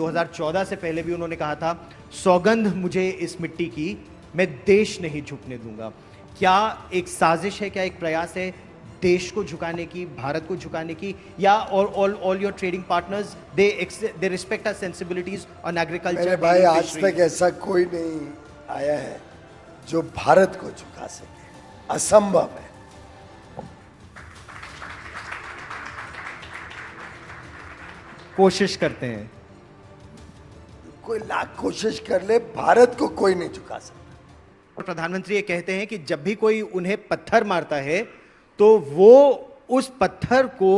2014 से पहले भी उन्होंने कहा था, सौगंध मुझे इस मिट्टी की, मैं देश नहीं झुकने दूंगा। क्या एक साजिश है, क्या एक प्रयास है देश को झुकाने की, भारत को झुकाने की, या all your trading partners they respect our sensibilities on agriculture? मेरे भाई, आज तक ऐसा कोई नहीं आया है जो भारत को झुका सके, असंभव है। कोशिश करते हैं, कोई लाख कोशिश कर ले, भारत को कोई नहीं झुका सकता। और प्रधानमंत्री ये कहते हैं कि जब भी कोई उन्हें पत्थर मारता है तो वो उस पत्थर को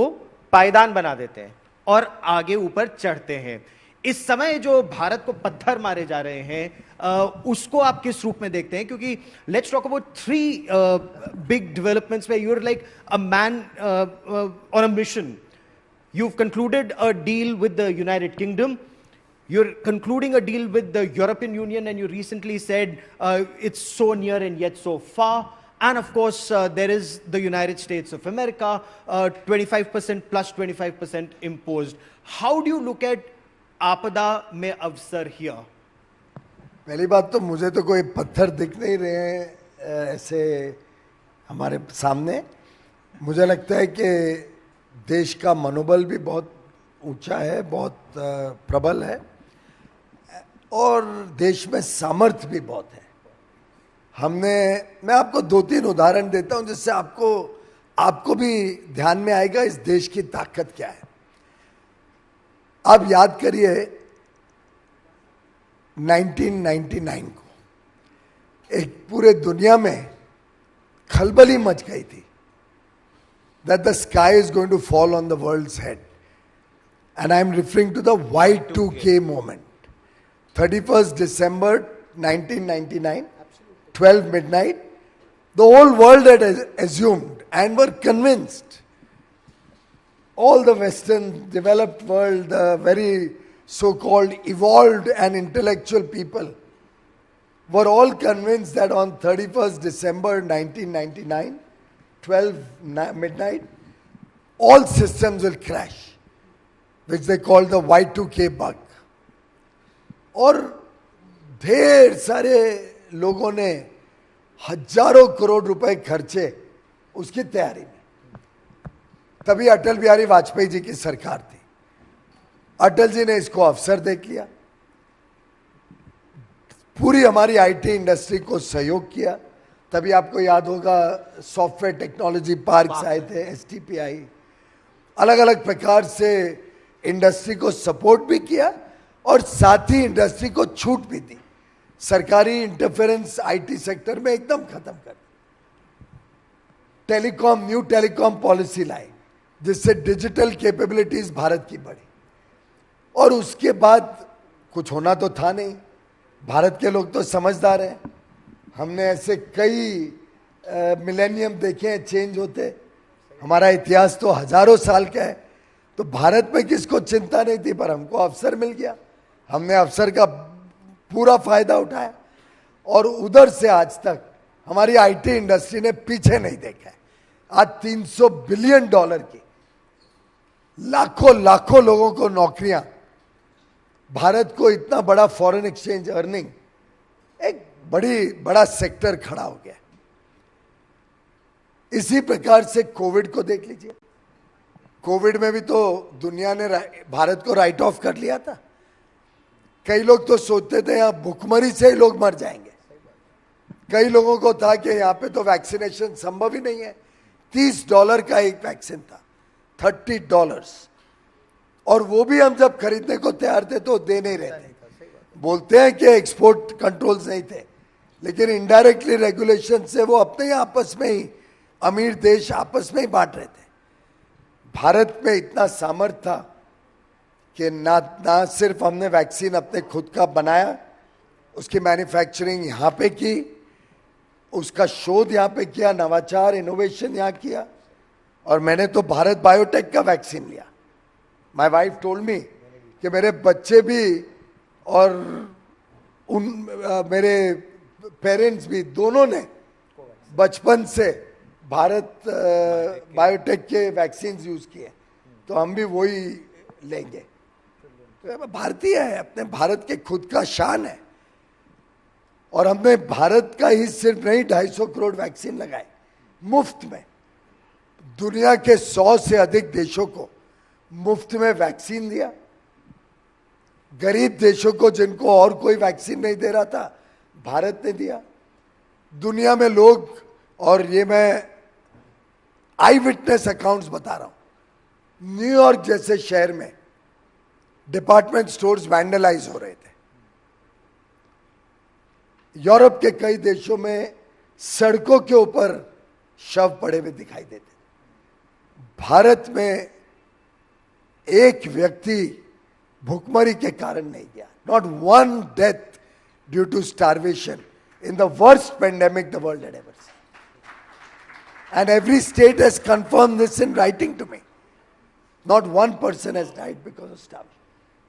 पायदान बना देते हैं और आगे ऊपर चढ़ते हैं। इस समय जो भारत को पत्थर मारे जा रहे हैं, उसको आप किस रूप में देखते हैं? क्योंकि let's talk about three big developments where you are like a man on a mission. You've concluded a deal with the United Kingdom. You're concluding a deal with the European Union, and you recently said it's so near and yet so far. And of course, there is the United States of America, 25% plus 25% imposed. How do you look at आपदा में अवसर here? पहली बात तो मुझे तो कोई पत्थर दिख नहीं रहे हैं ऐसे हमारे सामने। मुझे लगता है कि देश का मनोबल भी बहुत ऊंचा है, बहुत प्रबल है, और देश में सामर्थ्य भी बहुत है। मैं आपको 2-3 उदाहरण देता हूं जिससे आपको भी ध्यान में आएगा इस देश की ताकत क्या है। आप याद करिए 1999 को एक पूरे दुनिया में खलबली मच गई थी that the sky is going to fall on the world's head. And I am referring to the Y2K moment. 31st December 1999, 12 midnight, the whole world had assumed and were convinced, all the Western developed world, the very so-called evolved and intellectual people, were all convinced that on 31st December 1999, 12 midnight, all systems will crash, which they call the Y2K bug. और ढेर सारे लोगों ने हजारों करोड़ रुपए खर्चे उसकी तैयारी में। तभी अटल बिहारी वाजपेयी जी की सरकार थी। अटल जी ने इसको अवसर देख लिया, पूरी हमारी आईटी इंडस्ट्री को सहयोग किया। तभी आपको याद होगा सॉफ्टवेयर टेक्नोलॉजी पार्क्स आए थे, STPI, अलग अलग प्रकार से इंडस्ट्री को सपोर्ट भी किया और साथ ही इंडस्ट्री को छूट भी दी। सरकारी इंटरफेरेंस आईटी सेक्टर में एकदम खत्म कर दी। न्यू टेलीकॉम पॉलिसी लाई जिससे डिजिटल कैपेबिलिटीज भारत की बढ़ी, और उसके बाद कुछ होना तो था नहीं। भारत के लोग तो समझदार हैं, हमने ऐसे कई मिलेनियम देखे हैं चेंज होते। हमारा इतिहास तो हजारों साल का है, तो भारत में किसको चिंता नहीं थी, पर हमको अवसर मिल गया। हमने अवसर का पूरा फायदा उठाया, और उधर से आज तक हमारी आईटी इंडस्ट्री ने पीछे नहीं देखा है। आज $300 बिलियन की लाखों लोगों को नौकरियां, भारत को इतना बड़ा फॉरेन एक्सचेंज अर्निंग, एक बड़ा सेक्टर खड़ा हो गया। इसी प्रकार से कोविड को देख लीजिए। कोविड में भी तो दुनिया ने भारत को राइट ऑफ कर लिया था। कई लोग तो सोचते थे यहां भुखमरी से ही लोग मर जाएंगे। कई लोगों को था कि यहां पे तो वैक्सीनेशन संभव ही नहीं है। $30 का एक वैक्सीन था, $30, और वो भी हम जब खरीदने को तैयार थे तो दे नहीं रहे थे। बोलते हैं कि एक्सपोर्ट कंट्रोल्स नहीं थे, लेकिन इनडायरेक्टली रेगुलेशन से वो अपने ही आपस में ही, अमीर देश आपस में ही बांट रहे थे। भारत में इतना सामर्थ्य था कि ना सिर्फ हमने वैक्सीन अपने खुद का बनाया, उसकी मैन्युफैक्चरिंग यहाँ पे की, उसका शोध यहाँ पे किया, नवाचार इनोवेशन यहाँ किया, और मैंने तो भारत बायोटेक का वैक्सीन लिया। माय वाइफ टोल्ड मी कि मेरे बच्चे भी और मेरे पेरेंट्स भी, दोनों ने बचपन से भारत बायोटेक के वैक्सीन यूज किए, तो हम भी वही लेंगे। भारतीय है, अपने भारत के खुद का शान है। और हमने भारत का ही सिर्फ नहीं 250 करोड़ वैक्सीन लगाए मुफ्त में। दुनिया के 100 से अधिक देशों को मुफ्त में वैक्सीन दिया। गरीब देशों को जिनको और कोई वैक्सीन नहीं दे रहा था, भारत ने दिया। दुनिया में लोग, और ये मैं आई विटनेस अकाउंट्स बता रहा हूं, न्यूयॉर्क जैसे शहर में डिपार्टमेंट स्टोर्स वैंडलाइज हो रहे थे। यूरोप के कई देशों में सड़कों के ऊपर शव पड़े हुए दिखाई देते। भारत में एक व्यक्ति भूखमरी के कारण नहीं गया, not one death due to starvation in the worst pandemic the world had ever seen. And every state has confirmed this in writing to me. Not one person has died because of starvation.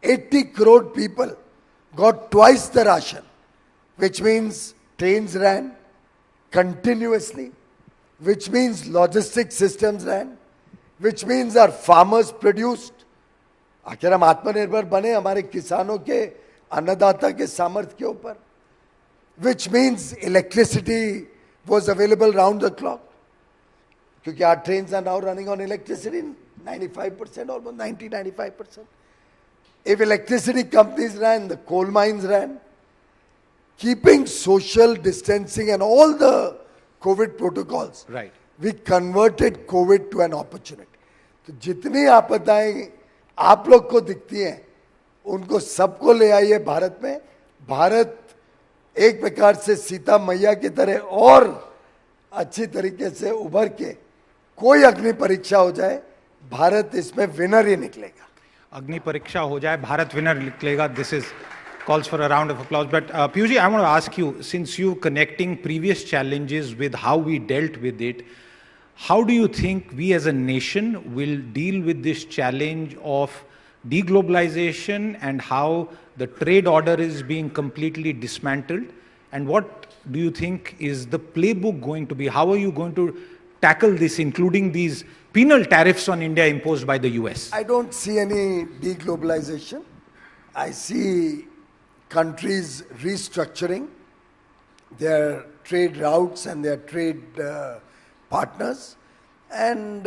80 crore people got twice the ration, which means trains ran continuously, which means logistic systems ran, which means our farmers produced. आखिर हम आत्मनिर्भर बने हमारे किसानों के, अन्नदाता के सामर्थ्य के ऊपर, which means electricity was available round the clock. क्योंकि our trains are now running on electricity, 95%, almost 90-95%. If electricity companies ran, the coal mines ran. Keeping social distancing and all the COVID protocols, Right. we converted COVID to an opportunity. तो जितनी आपदाएं आप लोग को दिखती हैं, उनको सबको ले आइए भारत में। भारत एक प्रकार से सीता मैया की तरह और अच्छी तरीके से उभर के, कोई अग्नि परीक्षा हो जाए, भारत इसमें विनर ही निकलेगा। अग्नि परीक्षा हो जाए, भारत विनर निकलेगा. This is calls for a round of applause. But Piyush, I want to ask you, since you connecting previous challenges with how we dealt with it, how do you think we as a nation will deal with this challenge of deglobalization and how the trade order is being completely dismantled? And what do you think is the playbook going to be? How are you going to tackle this, including these penal tariffs on India imposed by the US? I don't see any deglobalization. I see countries restructuring their trade routes and their trade partners. And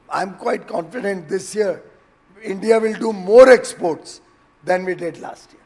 I'm quite confident this year India will do more exports than we did last year.